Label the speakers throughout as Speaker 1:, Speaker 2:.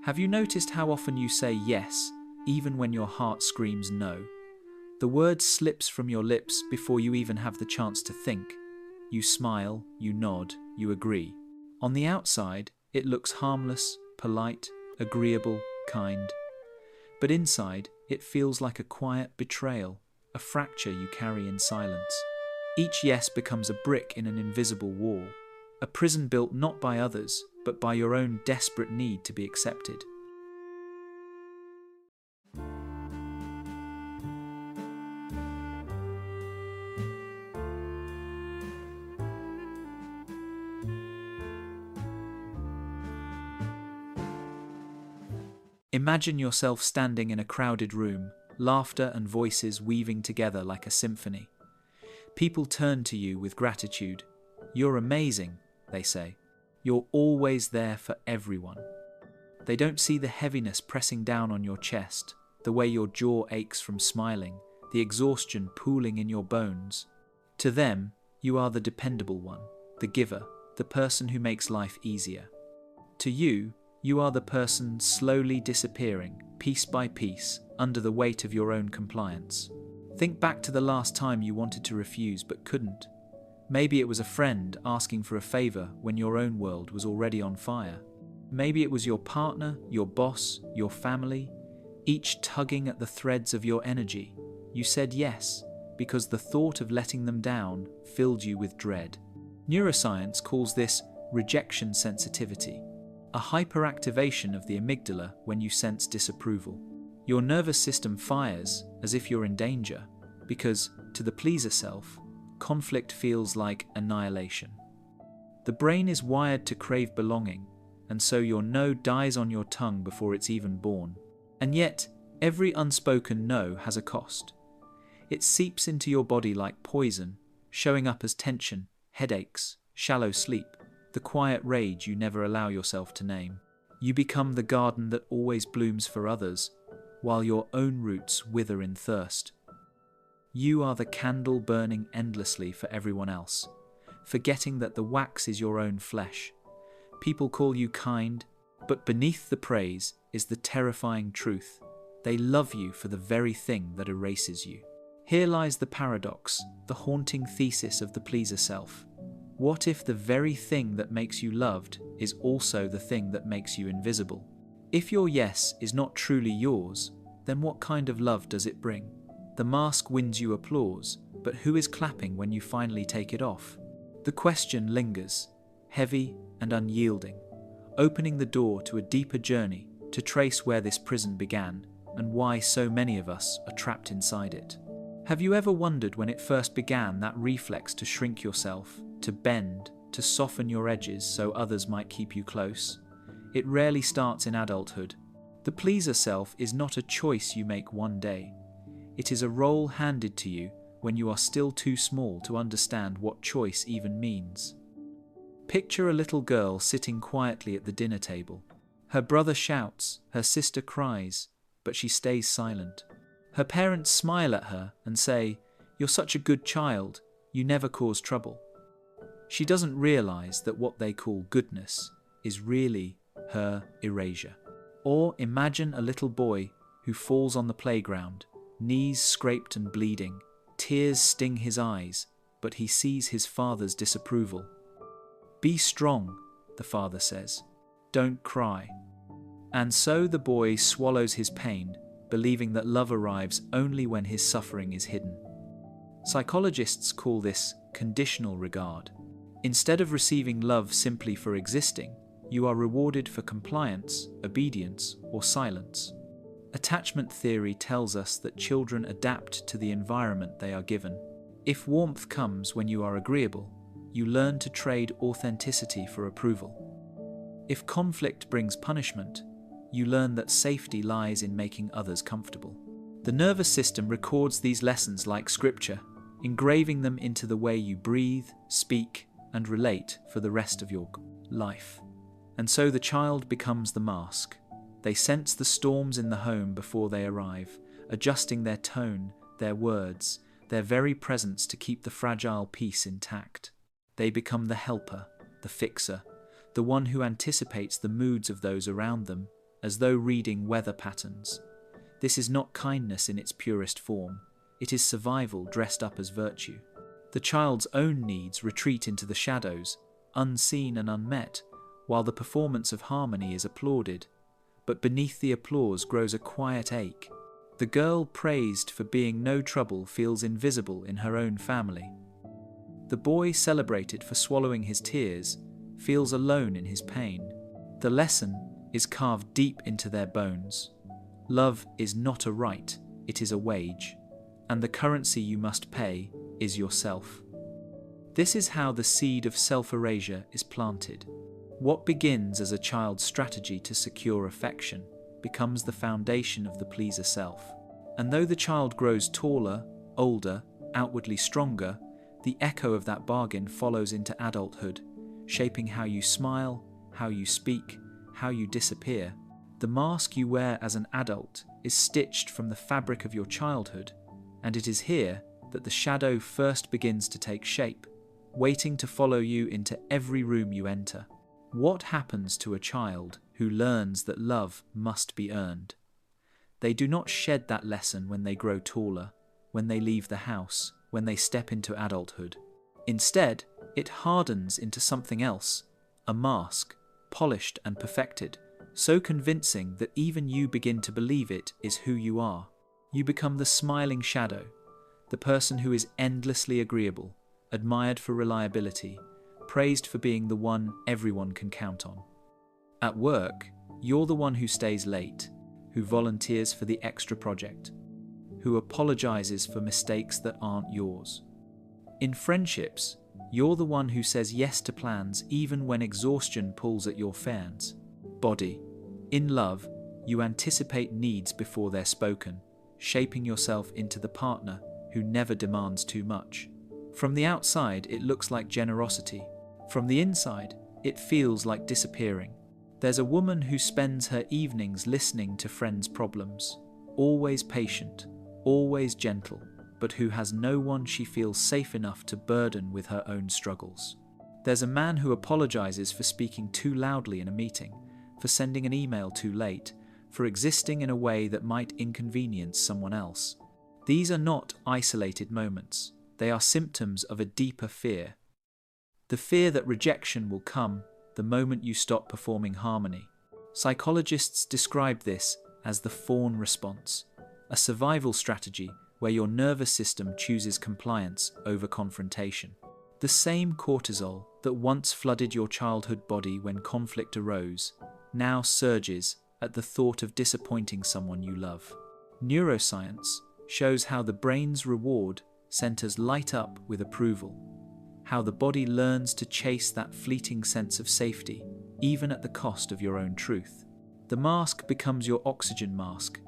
Speaker 1: Have you noticed how often you say yes, even when your heart screams no? The word slips from your lips before you even have the chance to think. You smile, you nod, you agree. On the outside, it looks harmless, polite, agreeable, kind. But inside, it feels like a quiet betrayal, a fracture you carry in silence. Each yes becomes a brick in an invisible wall, a prison built not by others, but by your own desperate need to be accepted. Imagine yourself standing in a crowded room, laughter and voices weaving together like a symphony. People turn to you with gratitude. You're amazing, they say. You're always there for everyone. They don't see the heaviness pressing down on your chest, the way your jaw aches from smiling, the exhaustion pooling in your bones. To them, you are the dependable one, the giver, the person who makes life easier. To you, you are the person slowly disappearing, piece by piece, under the weight of your own compliance. Think back to the last time you wanted to refuse but couldn't. Maybe it was a friend asking for a favor when your own world was already on fire. Maybe it was your partner, your boss, your family, each tugging at the threads of your energy. You said yes, because the thought of letting them down filled you with dread. Neuroscience calls this rejection sensitivity, a hyperactivation of the amygdala when you sense disapproval. Your nervous system fires as if you're in danger, because, to the pleaser self, conflict feels like annihilation. The brain is wired to crave belonging, and so your no dies on your tongue before it's even born. And yet, every unspoken no has a cost. It seeps into your body like poison, showing up as tension, headaches, shallow sleep, the quiet rage you never allow yourself to name. You become the garden that always blooms for others, while your own roots wither in thirst. You are the candle burning endlessly for everyone else, forgetting that the wax is your own flesh. People call you kind, but beneath the praise is the terrifying truth. They love you for the very thing that erases you. Here lies the paradox, the haunting thesis of the pleaser self. What if the very thing that makes you loved is also the thing that makes you invisible? If your yes is not truly yours, then what kind of love does it bring? The mask wins you applause, but who is clapping when you finally take it off? The question lingers, heavy and unyielding, opening the door to a deeper journey to trace where this prison began and why so many of us are trapped inside it. Have you ever wondered when it first began, that reflex to shrink yourself, to bend, to soften your edges so others might keep you close? It rarely starts in adulthood. The pleaser self is not a choice you make one day. It is a role handed to you when you are still too small to understand what choice even means. Picture a little girl sitting quietly at the dinner table. Her brother shouts, her sister cries, but she stays silent. Her parents smile at her and say, "You're such a good child, you never cause trouble." She doesn't realize that what they call goodness is really her erasure. Or imagine a little boy who falls on the playground, knees scraped and bleeding, tears sting his eyes, but he sees his father's disapproval. "Be strong," the father says. "Don't cry." And so the boy swallows his pain, believing that love arrives only when his suffering is hidden. Psychologists call this conditional regard. Instead of receiving love simply for existing, you are rewarded for compliance, obedience, or silence. Attachment theory tells us that children adapt to the environment they are given. If warmth comes when you are agreeable, you learn to trade authenticity for approval. If conflict brings punishment, you learn that safety lies in making others comfortable. The nervous system records these lessons like scripture, engraving them into the way you breathe, speak, and relate for the rest of your life. And so the child becomes the mask. They sense the storms in the home before they arrive, adjusting their tone, their words, their very presence to keep the fragile peace intact. They become the helper, the fixer, the one who anticipates the moods of those around them, as though reading weather patterns. This is not kindness in its purest form. It is survival dressed up as virtue. The child's own needs retreat into the shadows, unseen and unmet, while the performance of harmony is applauded. But beneath the applause grows a quiet ache. The girl praised for being no trouble feels invisible in her own family. The boy celebrated for swallowing his tears feels alone in his pain. The lesson is carved deep into their bones. Love is not a right, it is a wage, and the currency you must pay is yourself. This is how the seed of self-erasure is planted. What begins as a child's strategy to secure affection becomes the foundation of the pleaser self. And though the child grows taller, older, outwardly stronger, the echo of that bargain follows into adulthood, shaping how you smile, how you speak, how you disappear. The mask you wear as an adult is stitched from the fabric of your childhood, and it is here that the shadow first begins to take shape, waiting to follow you into every room you enter. What happens to a child who learns that love must be earned? They do not shed that lesson when they grow taller, when they leave the house, when they step into adulthood. Instead, it hardens into something else, a mask, polished and perfected, so convincing that even you begin to believe it is who you are. You become the smiling shadow, the person who is endlessly agreeable, admired for reliability, praised for being the one everyone can count on. At work, you're the one who stays late, who volunteers for the extra project, who apologizes for mistakes that aren't yours. In friendships, you're the one who says yes to plans even when exhaustion pulls at your fans. Body. In love, you anticipate needs before they're spoken, shaping yourself into the partner who never demands too much. From the outside, it looks like generosity. From the inside, it feels like disappearing. There's a woman who spends her evenings listening to friends' problems, always patient, always gentle, but who has no one she feels safe enough to burden with her own struggles. There's a man who apologizes for speaking too loudly in a meeting, for sending an email too late, for existing in a way that might inconvenience someone else. These are not isolated moments. They are symptoms of a deeper fear. The fear that rejection will come the moment you stop performing harmony. Psychologists describe this as the fawn response, a survival strategy where your nervous system chooses compliance over confrontation. The same cortisol that once flooded your childhood body when conflict arose now surges at the thought of disappointing someone you love. Neuroscience shows how the brain's reward centers light up with approval, how the body learns to chase that fleeting sense of safety, even at the cost of your own truth. The mask becomes your oxygen mask,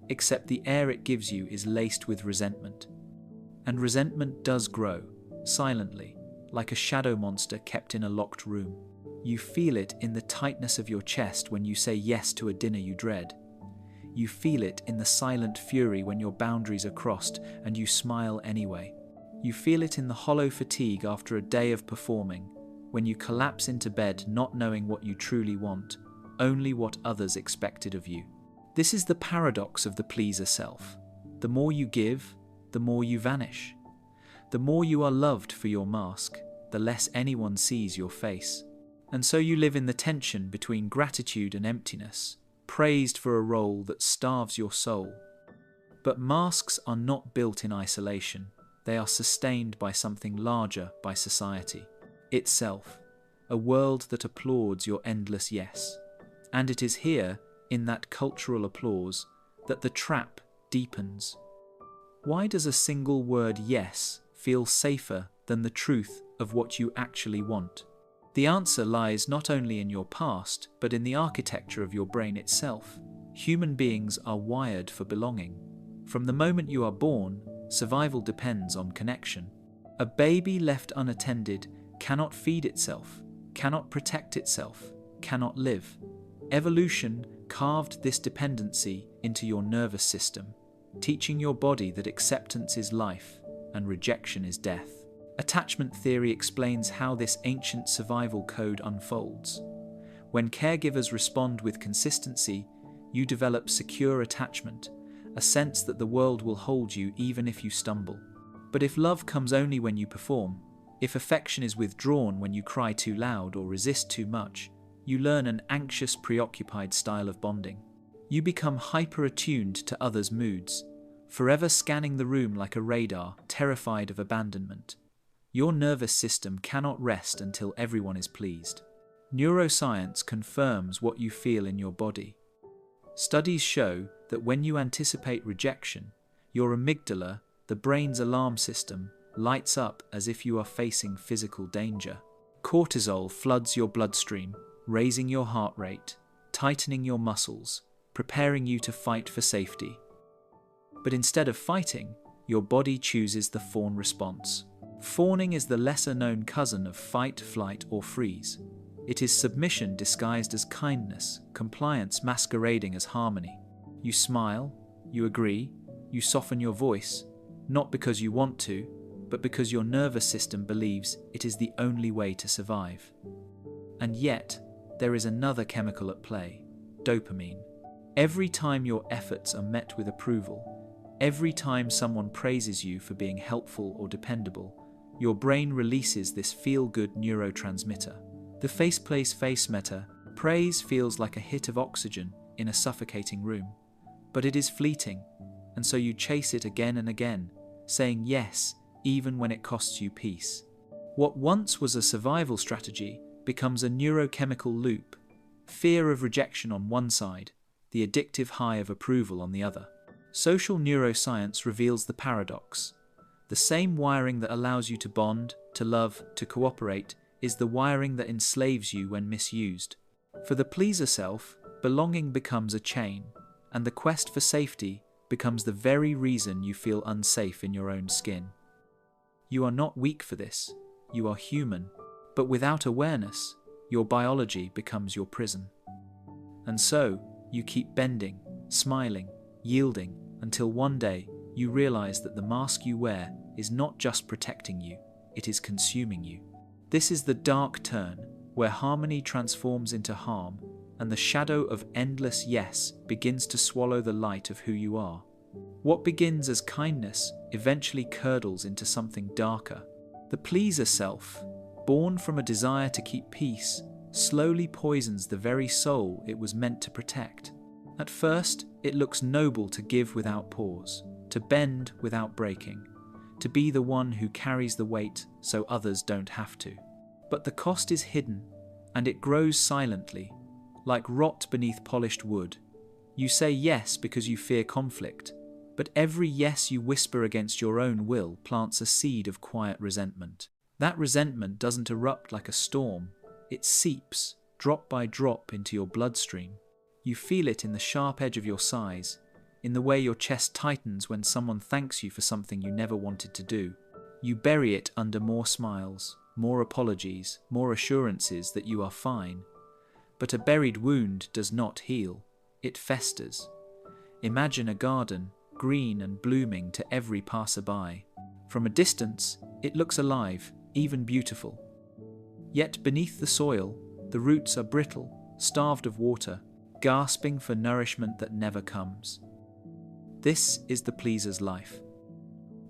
Speaker 1: except the air it gives you is laced with resentment. And resentment does grow, silently, like a shadow monster kept in a locked room. You feel it in the tightness of your chest when you say yes to a dinner you dread. You feel it in the silent fury when your boundaries are crossed and you smile anyway. You feel it in the hollow fatigue after a day of performing, when you collapse into bed not knowing what you truly want, only what others expected of you. This is the paradox of the pleaser self. The more you give, the more you vanish. The more you are loved for your mask, the less anyone sees your face. And so you live in the tension between gratitude and emptiness, praised for a role that starves your soul. But masks are not built in isolation. They are sustained by something larger, by society itself, a world that applauds your endless yes. And it is here, in that cultural applause, that the trap deepens. Why does a single word yes feel safer than the truth of what you actually want? The answer lies not only in your past, but in the architecture of your brain itself. Human beings are wired for belonging. From the moment you are born, survival depends on connection. A baby left unattended cannot feed itself, cannot protect itself, cannot live. Evolution carved this dependency into your nervous system, teaching your body that acceptance is life and rejection is death. Attachment theory explains how this ancient survival code unfolds. When caregivers respond with consistency, You develop secure attachment, a sense that the world will hold you even if you stumble. But if love comes only when you perform, if affection is withdrawn when you cry too loud or resist too much, you learn an anxious, preoccupied style of bonding. You become hyper-attuned to others' moods, forever scanning the room like a radar, terrified of abandonment. Your nervous system cannot rest until everyone is pleased. Neuroscience confirms what you feel in your body. Studies show that when you anticipate rejection, your amygdala, the brain's alarm system, lights up as if you are facing physical danger. Cortisol floods your bloodstream, raising your heart rate, tightening your muscles, preparing you to fight for safety. But instead of fighting, your body chooses the fawn response. Fawning is the lesser-known cousin of fight, flight, or freeze. It is submission disguised as kindness, compliance masquerading as harmony. You smile, you agree, you soften your voice, not because you want to, but because your nervous system believes it is the only way to survive. And yet, there is another chemical at play, dopamine. Every time your efforts are met with approval, every time someone praises you for being helpful or dependable, your brain releases this feel-good neurotransmitter. The face meta, praise feels like a hit of oxygen in a suffocating room. But it is fleeting, and so you chase it again and again, saying yes even when it costs you peace. What once was a survival strategy becomes a neurochemical loop, fear of rejection on one side, the addictive high of approval on the other. Social neuroscience reveals the paradox. The same wiring that allows you to bond, to love, to cooperate is the wiring that enslaves you when misused. For the pleaser self, belonging becomes a chain, and the quest for safety becomes the very reason you feel unsafe in your own skin. You are not weak for this, you are human, but without awareness, your biology becomes your prison. And so, you keep bending, smiling, yielding, until one day you realize that the mask you wear is not just protecting you, it is consuming you. This is the dark turn, where harmony transforms into harm, and the shadow of endless yes begins to swallow the light of who you are. What begins as kindness eventually curdles into something darker. The pleaser self, born from a desire to keep peace, slowly poisons the very soul it was meant to protect. At first, it looks noble to give without pause, to bend without breaking, to be the one who carries the weight so others don't have to. But the cost is hidden, and it grows silently, like rot beneath polished wood. You say yes because you fear conflict, but every yes you whisper against your own will plants a seed of quiet resentment. That resentment doesn't erupt like a storm, it seeps, drop by drop, into your bloodstream. You feel it in the sharp edge of your sighs, in the way your chest tightens when someone thanks you for something you never wanted to do. You bury it under more smiles, more apologies, more assurances that you are fine. But a buried wound does not heal, it festers. Imagine a garden, green and blooming to every passerby. From a distance, it looks alive, even beautiful. Yet beneath the soil, the roots are brittle, starved of water, gasping for nourishment that never comes. This is the pleaser's life.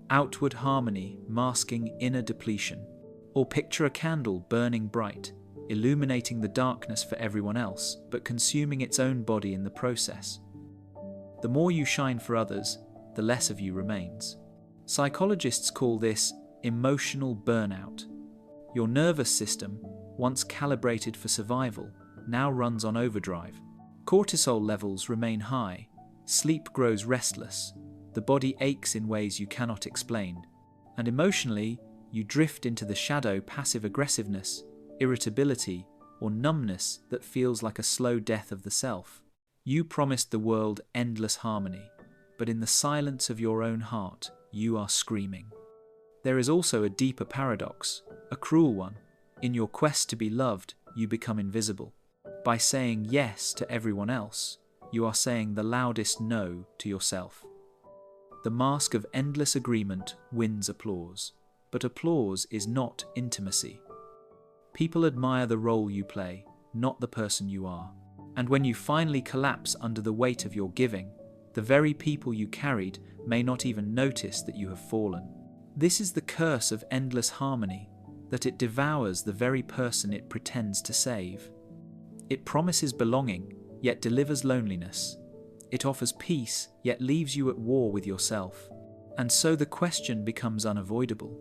Speaker 1: Outward harmony masking inner depletion. Or picture a candle burning bright, illuminating the darkness for everyone else, but consuming its own body in the process. The more you shine for others, the less of you remains. Psychologists call this emotional burnout. Your nervous system, once calibrated for survival, now runs on overdrive. Cortisol levels remain high, sleep grows restless, the body aches in ways you cannot explain, and emotionally, you drift into the shadow passive aggressiveness, irritability, or numbness that feels like a slow death of the self. You promised the world endless harmony, but in the silence of your own heart, you are screaming. There is also a deeper paradox, a cruel one. In your quest to be loved, you become invisible. By saying yes to everyone else, you are saying the loudest no to yourself. The mask of endless agreement wins applause, but applause is not intimacy. People admire the role you play, not the person you are. And when you finally collapse under the weight of your giving, the very people you carried may not even notice that you have fallen. This is the curse of endless harmony, that it devours the very person it pretends to save. It promises belonging, yet delivers loneliness. It offers peace, yet leaves you at war with yourself. And so the question becomes unavoidable.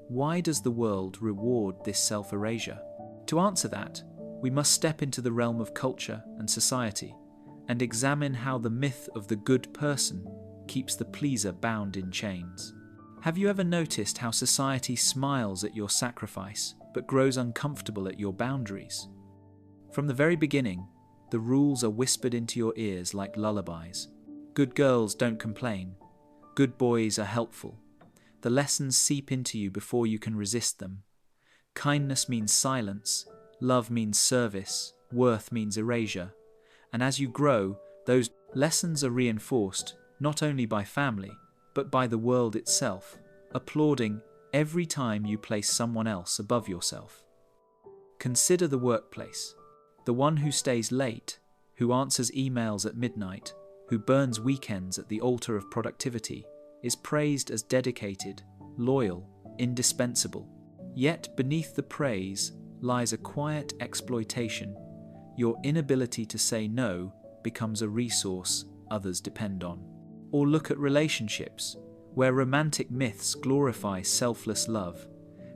Speaker 1: Why does the world reward this self-erasure? To answer that, we must step into the realm of culture and society and examine how the myth of the good person keeps the pleaser bound in chains. Have you ever noticed how society smiles at your sacrifice but grows uncomfortable at your boundaries? From the very beginning, the rules are whispered into your ears like lullabies. Good girls don't complain. Good boys are helpful. The lessons seep into you before you can resist them. Kindness means silence, love means service, worth means erasure. And as you grow, those lessons are reinforced not only by family, but by the world itself, applauding every time you place someone else above yourself. Consider the workplace. The one who stays late, who answers emails at midnight, who burns weekends at the altar of productivity, is praised as dedicated, loyal, indispensable. Yet beneath the praise lies a quiet exploitation. Your inability to say no becomes a resource others depend on. Or look at relationships, where romantic myths glorify selfless love.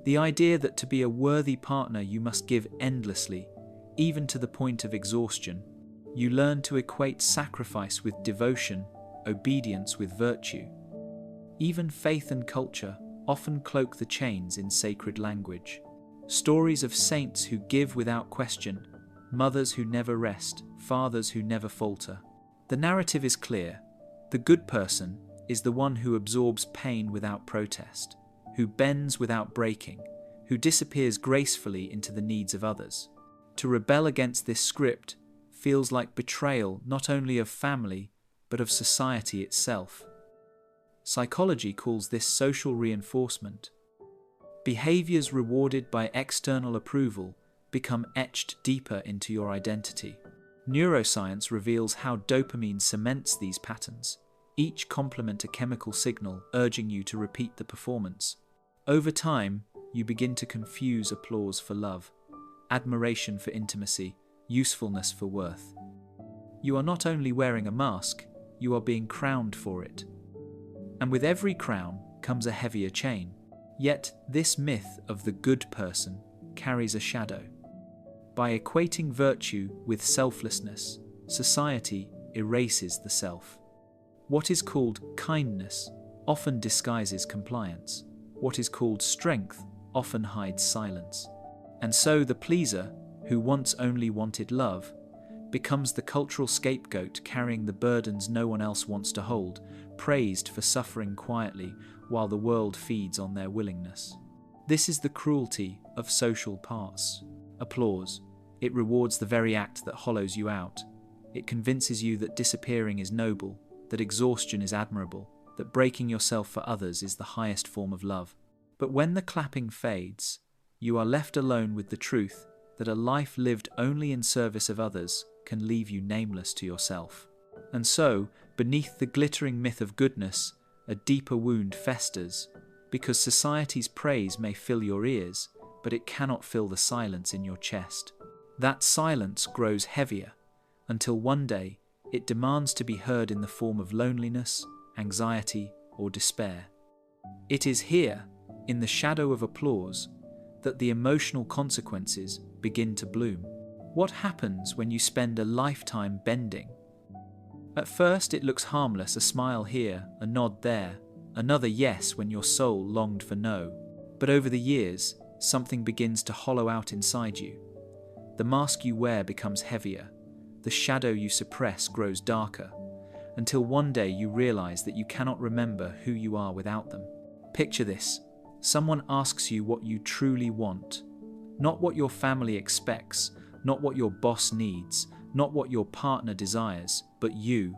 Speaker 1: The idea that to be a worthy partner you must give endlessly, even to the point of exhaustion. You learn to equate sacrifice with devotion, obedience with virtue. Even faith and culture often cloak the chains in sacred language. Stories of saints who give without question, mothers who never rest, fathers who never falter. The narrative is clear. The good person is the one who absorbs pain without protest, who bends without breaking, who disappears gracefully into the needs of others. To rebel against this script feels like betrayal not only of family, but of society itself. Psychology calls this social reinforcement. Behaviors rewarded by external approval become etched deeper into your identity. Neuroscience reveals how dopamine cements these patterns, each complement a chemical signal urging you to repeat the performance. Over time, you begin to confuse applause for love, admiration for intimacy, usefulness for worth. You are not only wearing a mask, you are being crowned for it. And with every crown comes a heavier chain. Yet this myth of the good person carries a shadow. By equating virtue with selflessness, society erases the self. What is called kindness often disguises compliance. What is called strength often hides silence. And so the pleaser, who once only wanted love, becomes the cultural scapegoat carrying the burdens no one else wants to hold, praised for suffering quietly while the world feeds on their willingness. This is the cruelty of social pass. Applause. It rewards the very act that hollows you out. It convinces you that disappearing is noble, that exhaustion is admirable, that breaking yourself for others is the highest form of love. But when the clapping fades, you are left alone with the truth that a life lived only in service of others can leave you nameless to yourself. And so, beneath the glittering myth of goodness, a deeper wound festers, because society's praise may fill your ears, but it cannot fill the silence in your chest. That silence grows heavier, until one day it demands to be heard in the form of loneliness, anxiety, or despair. It is here, in the shadow of applause, that the emotional consequences begin to bloom. What happens when you spend a lifetime bending? At first it looks harmless, a smile here, a nod there, another yes when your soul longed for no. But over the years, something begins to hollow out inside you. The mask you wear becomes heavier, the shadow you suppress grows darker, until one day you realize that you cannot remember who you are without them. Picture this. Someone asks you what you truly want, not what your family expects, not what your boss needs, not what your partner desires, but you.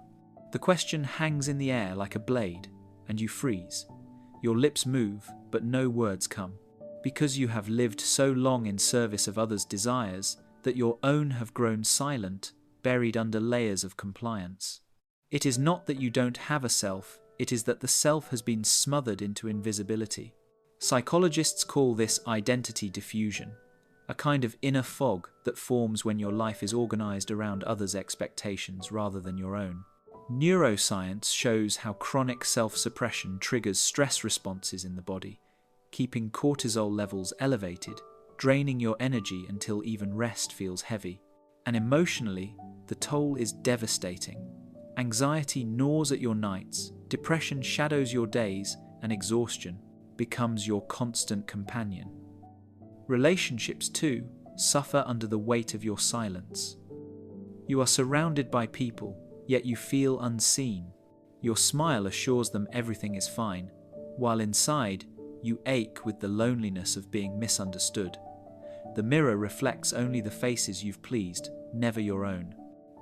Speaker 1: The question hangs in the air like a blade, and you freeze. Your lips move, but no words come, because you have lived so long in service of others' desires that your own have grown silent buried under layers of compliance. It is not that you don't have a self, it is that the self has been smothered into invisibility. Psychologists call this identity diffusion, a kind of inner fog that forms when your life is organized around others' expectations rather than your own. Neuroscience shows how chronic self-suppression triggers stress responses in the body, keeping cortisol levels elevated, draining your energy until even rest feels heavy. And emotionally, the toll is devastating. Anxiety gnaws at your nights, depression shadows your days, and exhaustion becomes your constant companion. Relationships, too, suffer under the weight of your silence. You are surrounded by people, yet you feel unseen. Your smile assures them everything is fine, while inside, you ache with the loneliness of being misunderstood. The mirror reflects only the faces you've pleased, never your own.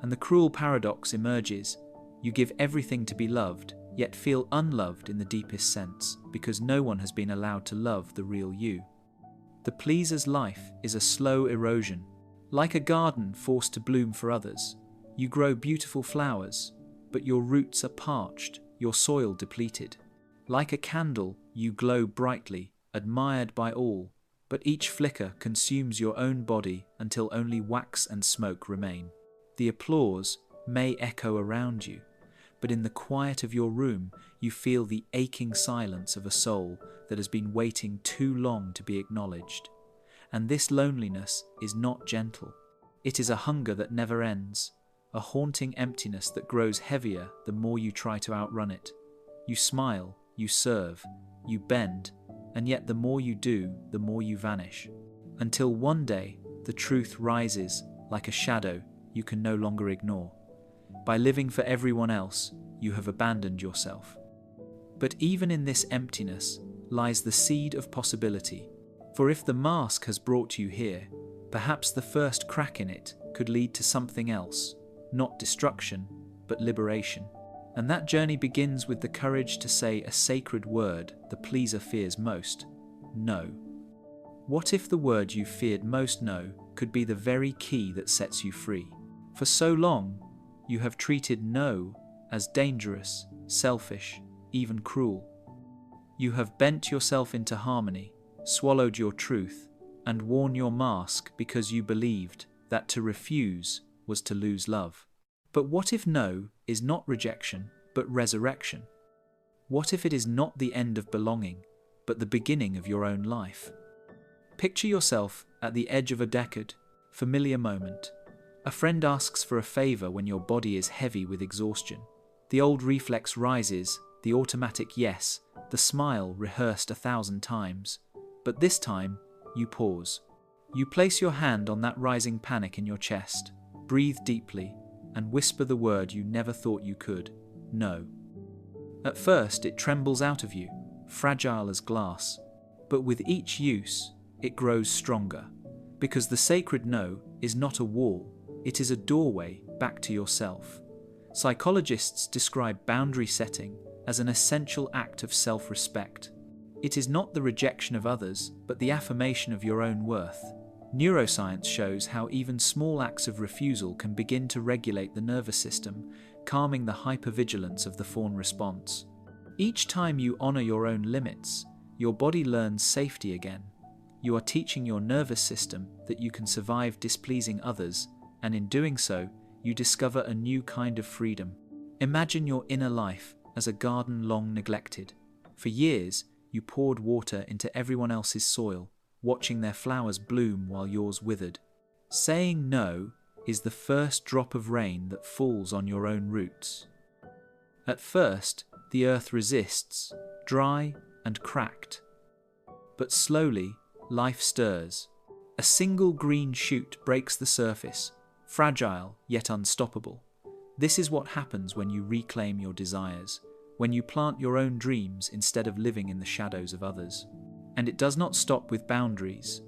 Speaker 1: And the cruel paradox emerges. You give everything to be loved, yet feel unloved in the deepest sense, because no one has been allowed to love the real you. The pleaser's life is a slow erosion. Like a garden forced to bloom for others, you grow beautiful flowers, but your roots are parched, your soil depleted. Like a candle, you glow brightly, admired by all, but each flicker consumes your own body until only wax and smoke remain. The applause may echo around you, but in the quiet of your room, you feel the aching silence of a soul that has been waiting too long to be acknowledged. And this loneliness is not gentle. It is a hunger that never ends, a haunting emptiness that grows heavier the more you try to outrun it. You smile, you serve, you bend, and yet the more you do, the more you vanish. Until one day, the truth rises like a shadow you can no longer ignore. By living for everyone else, you have abandoned yourself. But even in this emptiness lies the seed of possibility. For if the mask has brought you here, perhaps the first crack in it could lead to something else, not destruction, but liberation. And that journey begins with the courage to say a sacred word the pleaser fears most: no. What if the word you feared most, no, could be the very key that sets you free? For so long, you have treated no as dangerous, selfish, even cruel. You have bent yourself into harmony, swallowed your truth, and worn your mask because you believed that to refuse was to lose love. But what if no is not rejection, but resurrection? What if it is not the end of belonging, but the beginning of your own life? Picture yourself at the edge of a decade, familiar moment. A friend asks for a favor when your body is heavy with exhaustion. The old reflex rises, the automatic yes, the smile rehearsed 1,000 times. But this time, you pause. You place your hand on that rising panic in your chest, breathe deeply, and whisper the word you never thought you could: no. At first, it trembles out of you, fragile as glass. But with each use, it grows stronger. Because the sacred no is not a wall, it is a doorway back to yourself. Psychologists describe boundary setting as an essential act of self-respect. It is not the rejection of others, but the affirmation of your own worth. Neuroscience shows how even small acts of refusal can begin to regulate the nervous system, calming the hypervigilance of the fawn response. Each time you honor your own limits, your body learns safety again. You are teaching your nervous system that you can survive displeasing others, and in doing so, you discover a new kind of freedom. Imagine your inner life as a garden long neglected. For years, you poured water into everyone else's soil, watching their flowers bloom while yours withered. Saying no is the first drop of rain that falls on your own roots. At first, the earth resists, dry and cracked. But slowly, life stirs. A single green shoot breaks the surface, fragile yet unstoppable. This is what happens when you reclaim your desires, when you plant your own dreams instead of living in the shadows of others. And it does not stop with boundaries.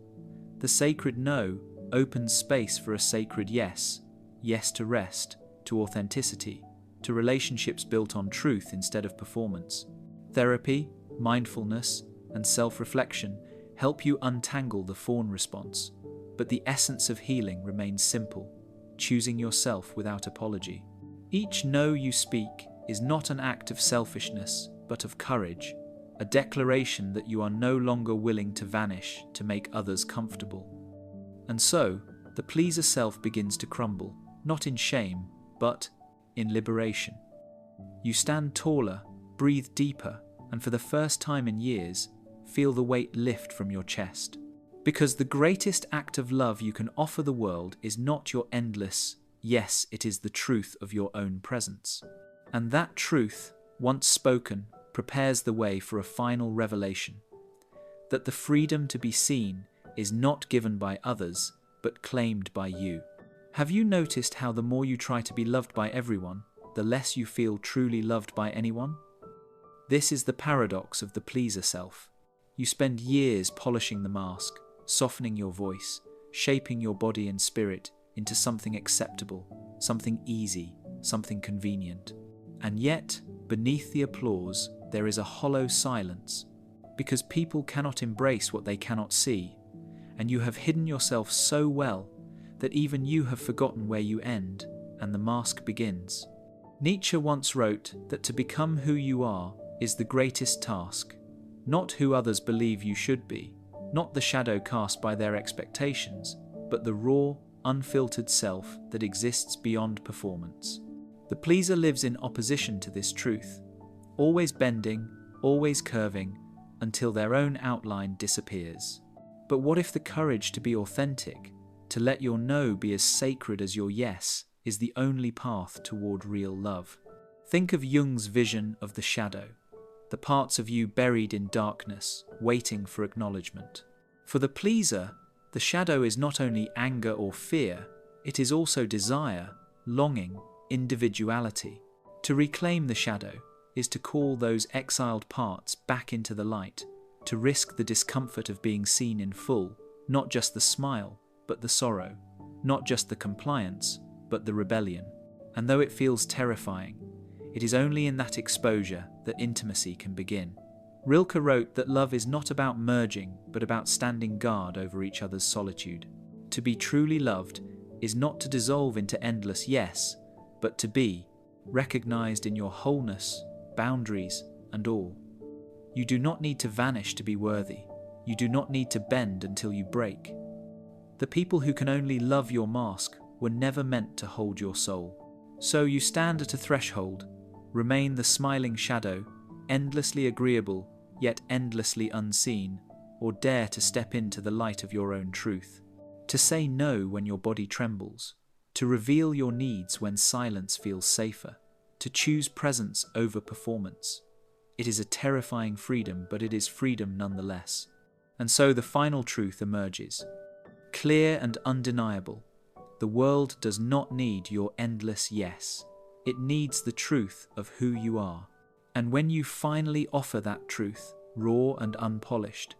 Speaker 1: The sacred no opens space for a sacred yes, yes to rest, to authenticity, to relationships built on truth instead of performance. Therapy, mindfulness, and self-reflection help you untangle the fawn response, but the essence of healing remains simple: choosing yourself without apology. Each no you speak is not an act of selfishness, but of courage, a declaration that you are no longer willing to vanish to make others comfortable. And so, the pleaser self begins to crumble, not in shame, but in liberation. You stand taller, breathe deeper, and for the first time in years, feel the weight lift from your chest. Because the greatest act of love you can offer the world is not your endless, yes, it is the truth of your own presence. And that truth, once spoken, prepares the way for a final revelation. That the freedom to be seen is not given by others, but claimed by you. Have you noticed how the more you try to be loved by everyone, the less you feel truly loved by anyone? This is the paradox of the pleaser self. You spend years polishing the mask, softening your voice, shaping your body and spirit into something acceptable, something easy, something convenient. And yet, beneath the applause, there is a hollow silence, because people cannot embrace what they cannot see, and you have hidden yourself so well that even you have forgotten where you end and the mask begins. Nietzsche once wrote that to become who you are is the greatest task, not who others believe you should be, not the shadow cast by their expectations, but the raw, unfiltered self that exists beyond performance. The pleaser lives in opposition to this truth, always bending, always curving, until their own outline disappears. But what if the courage to be authentic, to let your no be as sacred as your yes, is the only path toward real love? Think of Jung's vision of the shadow, the parts of you buried in darkness, waiting for acknowledgement. For the pleaser, the shadow is not only anger or fear, it is also desire, longing, individuality. To reclaim the shadow is to call those exiled parts back into the light, to risk the discomfort of being seen in full, not just the smile, but the sorrow, not just the compliance, but the rebellion. And though it feels terrifying, it is only in that exposure that intimacy can begin. Rilke wrote that love is not about merging, but about standing guard over each other's solitude. To be truly loved is not to dissolve into endless yes, but to be recognized in your wholeness, boundaries, and all. You do not need to vanish to be worthy. You do not need to bend until you break. The people who can only love your mask were never meant to hold your soul. So you stand at a threshold, remain the smiling shadow, endlessly agreeable, yet endlessly unseen, or dare to step into the light of your own truth. To say no when your body trembles, to reveal your needs when silence feels safer, to choose presence over performance. It is a terrifying freedom, but it is freedom nonetheless. And so the final truth emerges. Clear and undeniable. The world does not need your endless yes. It needs the truth of who you are. And when you finally offer that truth, raw and unpolished,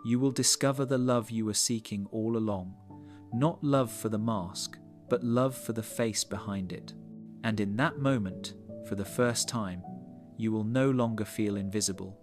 Speaker 1: you will discover the love you were seeking all along. Not love for the mask, but love for the face behind it. And in that moment, for the first time, you will no longer feel invisible.